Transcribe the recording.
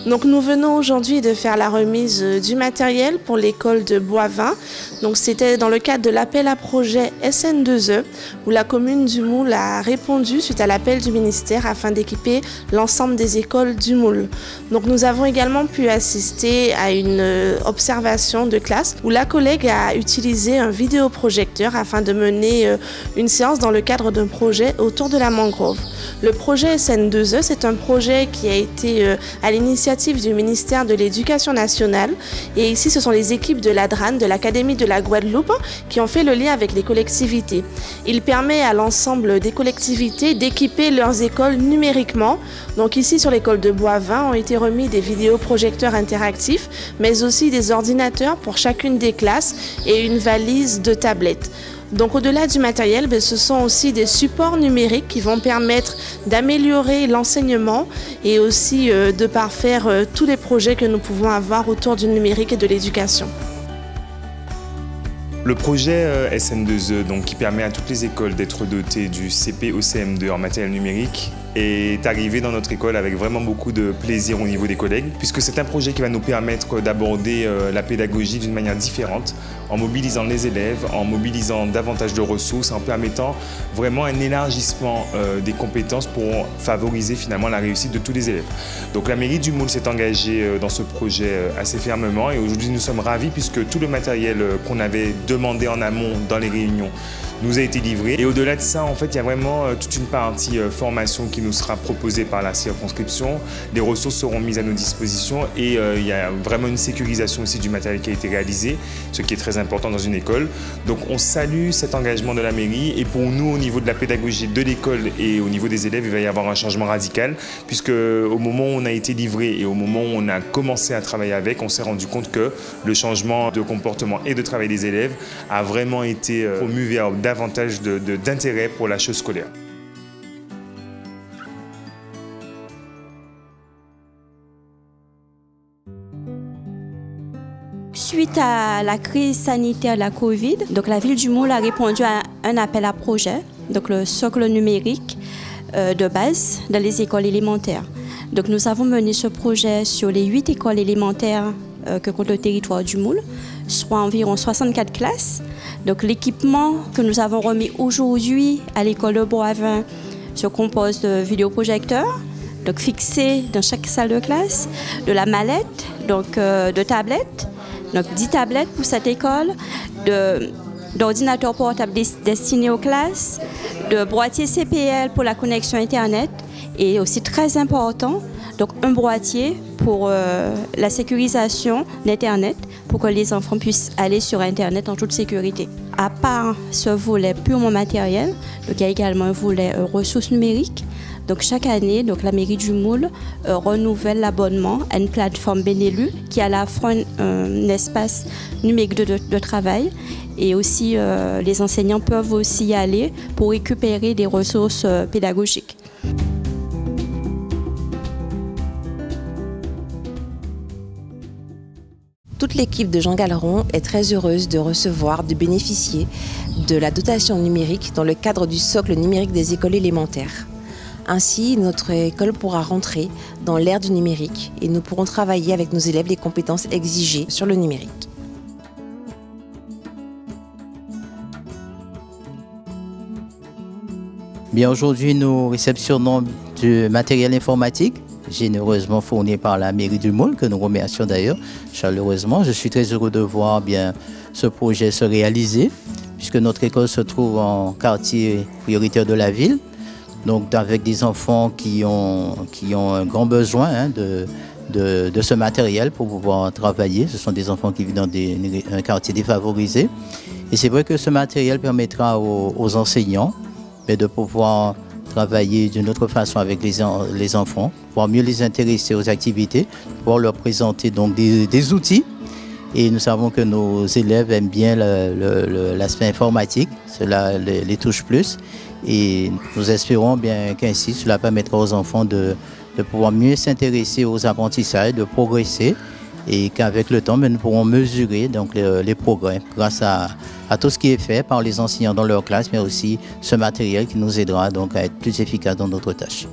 Donc nous venons aujourd'hui de faire la remise du matériel pour l'école de Boivin. Donc c'était dans le cadre de l'appel à projet SN2E où la commune du Moule a répondu suite à l'appel du ministère afin d'équiper l'ensemble des écoles du Moule. Donc nous avons également pu assister à une observation de classe où la collègue a utilisé un vidéoprojecteur afin de mener une séance dans le cadre d'un projet autour de la mangrove. Le projet SN2E, c'est un projet qui a été à l'initiative du ministère de l'Éducation nationale. Et ici, ce sont les équipes de l'ADRAN, de l'Académie de la Guadeloupe, qui ont fait le lien avec les collectivités. Il permet à l'ensemble des collectivités d'équiper leurs écoles numériquement. Donc ici, sur l'école de Boivin, ont été remis des vidéoprojecteurs interactifs, mais aussi des ordinateurs pour chacune des classes et une valise de tablettes. Donc au-delà du matériel, ce sont aussi des supports numériques qui vont permettre d'améliorer l'enseignement et aussi de parfaire tous les projets que nous pouvons avoir autour du numérique et de l'éducation. Le projet SN2E, donc, qui permet à toutes les écoles d'être dotées du CP au CM2 en matériel numérique, est arrivé dans notre école avec vraiment beaucoup de plaisir au niveau des collègues, puisque c'est un projet qui va nous permettre d'aborder la pédagogie d'une manière différente, en mobilisant les élèves, en mobilisant davantage de ressources, en permettant vraiment un élargissement des compétences pour favoriser finalement la réussite de tous les élèves. Donc la mairie du Moule s'est engagée dans ce projet assez fermement et aujourd'hui nous sommes ravis puisque tout le matériel qu'on avait demandé en amont dans les réunions nous a été livré. Et au-delà de ça, en fait, il y a vraiment toute une partie formation qui nous sera proposée par la circonscription. Les ressources seront mises à nos dispositions et il y a vraiment une sécurisation aussi du matériel qui a été réalisé, ce qui est très important dans une école. Donc on salue cet engagement de la mairie et pour nous, au niveau de la pédagogie de l'école et au niveau des élèves, il va y avoir un changement radical puisque au moment où on a été livré et au moment où on a commencé à travailler avec, on s'est rendu compte que le changement de comportement et de travail des élèves a vraiment été promu vers davantage d'intérêt pour la chose scolaire. Suite à la crise sanitaire de la Covid, donc la ville du Moule a répondu à un appel à projet, donc le socle numérique de base dans les écoles élémentaires. Donc nous avons mené ce projet sur les 8 écoles élémentaires que compte le territoire du Moule, soit environ 64 classes. Donc l'équipement que nous avons remis aujourd'hui à l'école de Boivin se compose de vidéoprojecteurs, donc fixés dans chaque salle de classe, de la mallette, donc de tablettes, donc 10 tablettes pour cette école, d'ordinateurs portables destinés aux classes, de boîtiers CPL pour la connexion Internet et aussi très important, donc un boîtier pour la sécurisation d'Internet pour que les enfants puissent aller sur Internet en toute sécurité. À part ce volet purement matériel, donc il y a également un volet ressources numériques. Donc chaque année, donc la mairie du Moule renouvelle l'abonnement à une plateforme Benelu qui a à la fois un espace numérique de travail et aussi les enseignants peuvent aussi y aller pour récupérer des ressources pédagogiques. Toute l'équipe de Jean Galeron est très heureuse de recevoir, de bénéficier de la dotation numérique dans le cadre du socle numérique des écoles élémentaires. Ainsi, notre école pourra rentrer dans l'ère du numérique et nous pourrons travailler avec nos élèves les compétences exigées sur le numérique. Bien, aujourd'hui, nous réceptionnons du matériel informatique généreusement fourni par la mairie du Moule, que nous remercions d'ailleurs chaleureusement. Je suis très heureux de voir bien ce projet se réaliser, puisque notre école se trouve en quartier prioritaire de la ville, donc avec des enfants qui ont un grand besoin de ce matériel pour pouvoir travailler. Ce sont des enfants qui vivent dans un quartier défavorisé. Et c'est vrai que ce matériel permettra aux enseignants de pouvoir travailler d'une autre façon avec les enfants, pouvoir mieux les intéresser aux activités, pouvoir leur présenter donc des outils. Et nous savons que nos élèves aiment bien l'aspect informatique, cela les touche plus. Et nous espérons bien qu'ainsi cela permettra aux enfants de pouvoir mieux s'intéresser aux apprentissages, de progresser et qu'avec le temps, nous pourrons mesurer donc, les progrès grâce à tout ce qui est fait par les enseignants dans leur classe, mais aussi ce matériel qui nous aidera donc à être plus efficaces dans notre tâche.